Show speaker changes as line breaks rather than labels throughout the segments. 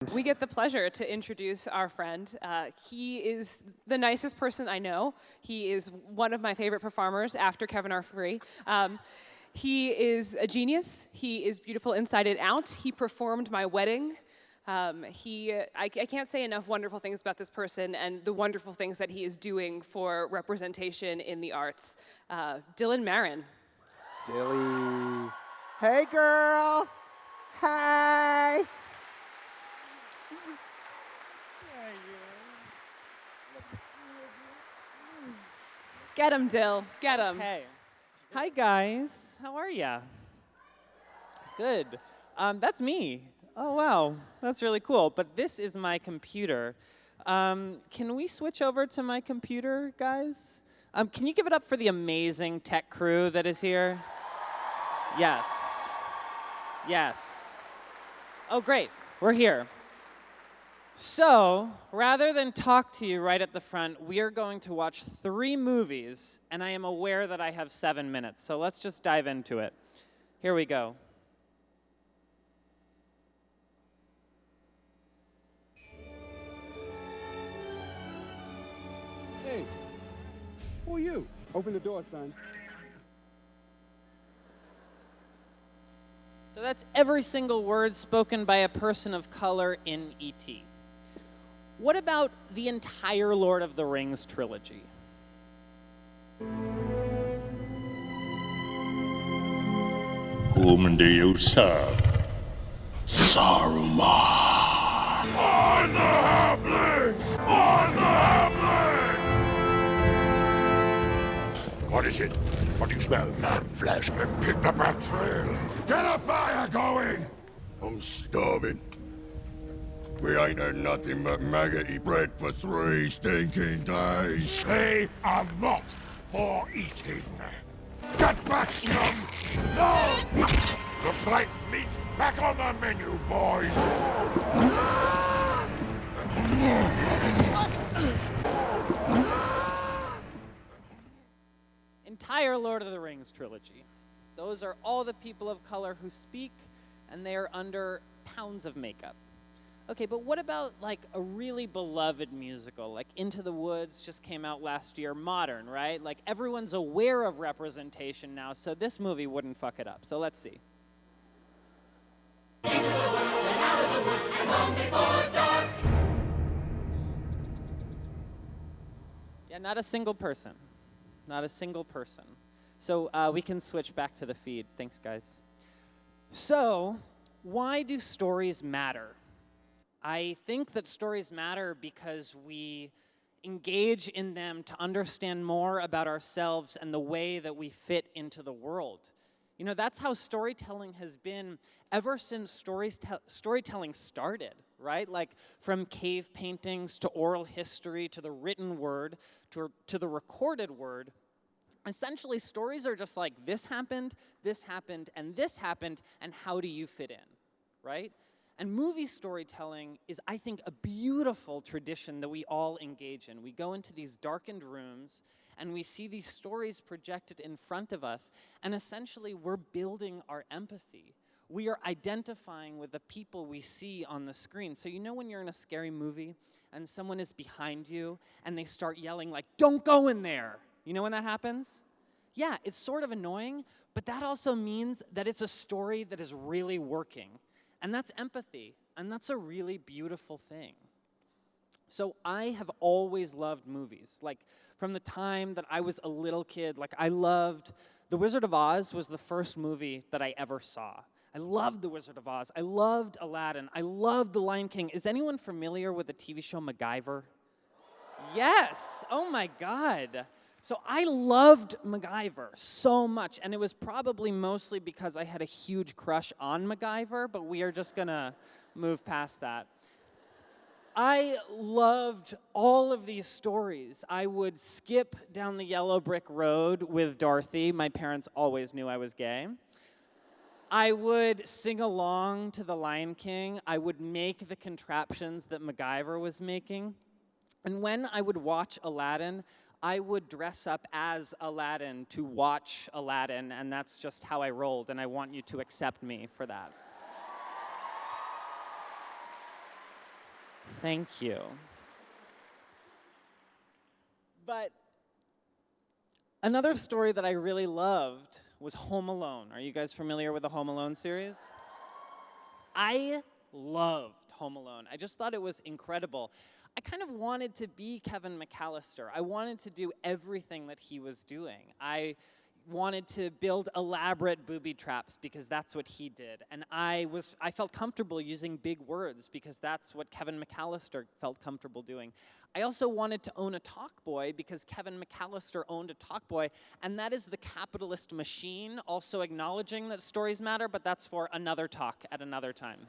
We get the pleasure to introduce our friend. He is the nicest person I know. He is one of my favorite performers after Kevin R. Free. He is a genius. He is beautiful inside and out. He performed my wedding. I can't say enough wonderful things about this person and the wonderful things that he is doing for representation in the arts. Dylan Marron.
Dilly. Hey, girl. Hi.
Get him, Dill. Get him.
Hey. Hi, guys. How are ya? Good. That's me. Oh, wow. That's really cool. But this is my computer. Can we switch over to my computer, guys? Can you give it up for the amazing tech crew that is here? Yes. Yes. Oh, great. We're here. So, rather than talk to you right at the front, we are going to watch 3 movies, and I am aware that I have 7 minutes, so let's just dive into it. Here we go.
Hey, who are you? Open the door, son.
So that's every single word spoken by a person of color in E.T. What about the entire Lord of the Rings trilogy?
Whom do you serve? Saruman! On the halflings! On the halflings! What is it? What do you smell? Man flesh. I picked up a trail. Get a fire going! I'm starving. We ain't had nothing but maggoty bread for 3 stinking days. They are not for eating. Get back, scum! No! Looks like meat's back on the menu, boys!
Entire Lord of the Rings trilogy. Those are all the people of color who speak, and they are under pounds of makeup. Okay, but what about like a really beloved musical, like Into the Woods just came out last year, modern, right? Like everyone's aware of representation now, so this movie wouldn't fuck it up. So let's see. Into the woods and out of the woods and home before dark. Yeah, not a single person. Not a single person. So we can switch back to the feed. Thanks, guys. So, why do stories matter? I think that stories matter because we engage in them to understand more about ourselves and the way that we fit into the world. You know, that's how storytelling has been ever since storytelling started, right? Like from cave paintings to oral history to the written word to the recorded word. Essentially, stories are just like, this happened, and this happened, and how do you fit in, right? And movie storytelling is, I think, a beautiful tradition that we all engage in. We go into these darkened rooms, and we see these stories projected in front of us, and essentially, we're building our empathy. We are identifying with the people we see on the screen. So you know when you're in a scary movie, and someone is behind you, and they start yelling like, "Don't go in there!" You know when that happens? Yeah, it's sort of annoying, but that also means that it's a story that is really working. And that's empathy, and that's a really beautiful thing. So I have always loved movies. Like, from the time that I was a little kid, like, I loved The Wizard of Oz was the first movie that I ever saw. I loved The Wizard of Oz. I loved Aladdin. I loved The Lion King. Is anyone familiar with the TV show MacGyver? Yes! Oh my God. So I loved MacGyver so much, and it was probably mostly because I had a huge crush on MacGyver, but we are just gonna move past that. I loved all of these stories. I would skip down the yellow brick road with Dorothy. My parents always knew I was gay. I would sing along to The Lion King. I would make the contraptions that MacGyver was making. And when I would watch Aladdin, I would dress up as Aladdin to watch Aladdin, and that's just how I rolled, and I want you to accept me for that. Thank you. But another story that I really loved was Home Alone. Are you guys familiar with the Home Alone series? I loved Home Alone. I just thought it was incredible. I kind of wanted to be Kevin McAllister. I wanted to do everything that he was doing. I wanted to build elaborate booby traps because that's what he did. And I felt comfortable using big words because that's what Kevin McAllister felt comfortable doing. I also wanted to own a talk boy because Kevin McAllister owned a talk boy, and that is the capitalist machine, also acknowledging that stories matter, but that's for another talk at another time.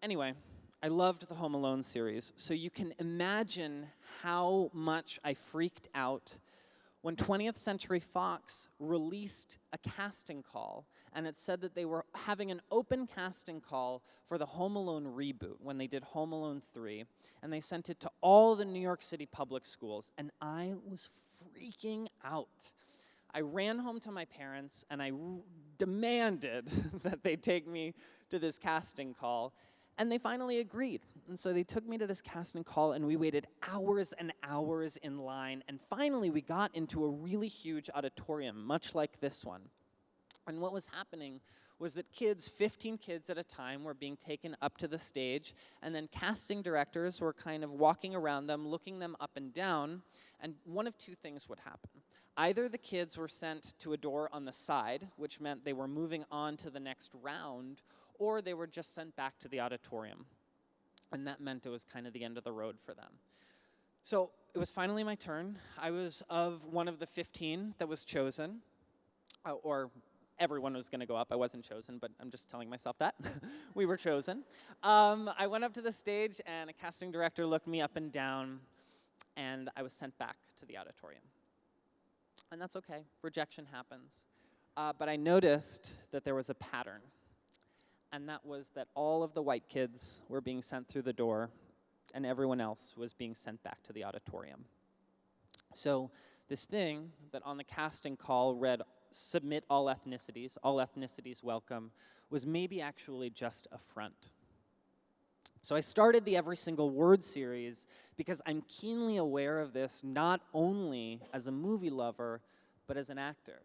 Anyway, I loved the Home Alone series, so you can imagine how much I freaked out when 20th Century Fox released a casting call, and it said that they were having an open casting call for the Home Alone reboot when they did Home Alone 3, and they sent it to all the New York City public schools, and I was freaking out. I ran home to my parents, and I demanded that they take me to this casting call. And they finally agreed. And so they took me to this casting call, and we waited hours and hours in line. And finally, we got into a really huge auditorium, much like this one. And what was happening was that 15 kids at a time, were being taken up to the stage, and then casting directors were kind of walking around them, looking them up and down, and one of two things would happen. Either the kids were sent to a door on the side, which meant they were moving on to the next round, or they were just sent back to the auditorium. And that meant it was kind of the end of the road for them. So it was finally my turn. I was of one of the 15 that was chosen, or everyone was going to go up. I wasn't chosen, but I'm just telling myself that. We were chosen. I went up to the stage, and a casting director looked me up and down, and I was sent back to the auditorium. And that's okay. Rejection happens. But I noticed that there was a pattern. And that was that all of the white kids were being sent through the door, and everyone else was being sent back to the auditorium. So this thing that on the casting call read, "Submit all ethnicities welcome," was maybe actually just a front. So I started the Every Single Word series because I'm keenly aware of this, not only as a movie lover, but as an actor.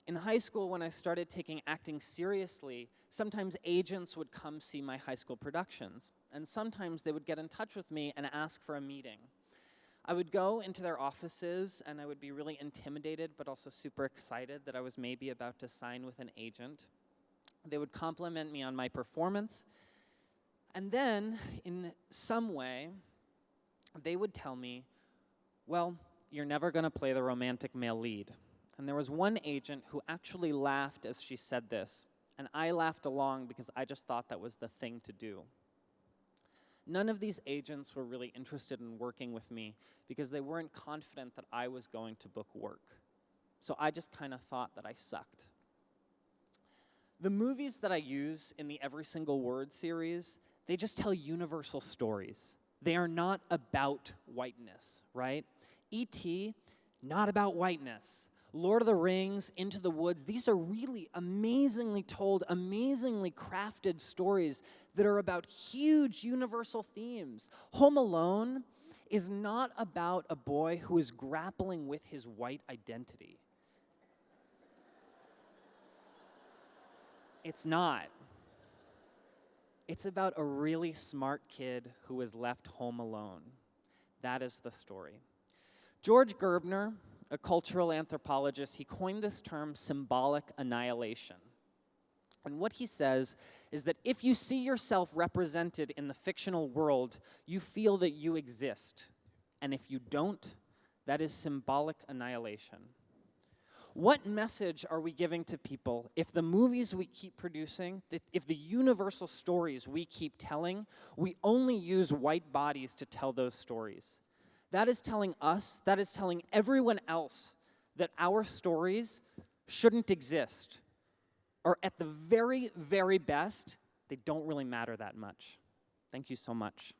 In high school, when I started taking acting seriously, sometimes agents would come see my high school productions, and sometimes they would get in touch with me and ask for a meeting. I would go into their offices, and I would be really intimidated, but also super excited that I was maybe about to sign with an agent. They would compliment me on my performance, and then, in some way, they would tell me, "Well, you're never going to play the romantic male lead." And there was one agent who actually laughed as she said this, and I laughed along because I just thought that was the thing to do. None of these agents were really interested in working with me because they weren't confident that I was going to book work. So I just kind of thought that I sucked. The movies that I use in the Every Single Word series, they just tell universal stories. They are not about whiteness, right? E.T., not about whiteness. Lord of the Rings, Into the Woods, these are really amazingly told, amazingly crafted stories that are about huge universal themes. Home Alone is not about a boy who is grappling with his white identity. It's not. It's about a really smart kid who is left home alone. That is the story. George Gerbner, a cultural anthropologist, he coined this term symbolic annihilation. And what he says is that if you see yourself represented in the fictional world, you feel that you exist. And if you don't, that is symbolic annihilation. What message are we giving to people if the movies we keep producing, if the universal stories we keep telling, we only use white bodies to tell those stories? That is telling us, that is telling everyone else that our stories shouldn't exist. Or at the very, very best, they don't really matter that much. Thank you so much.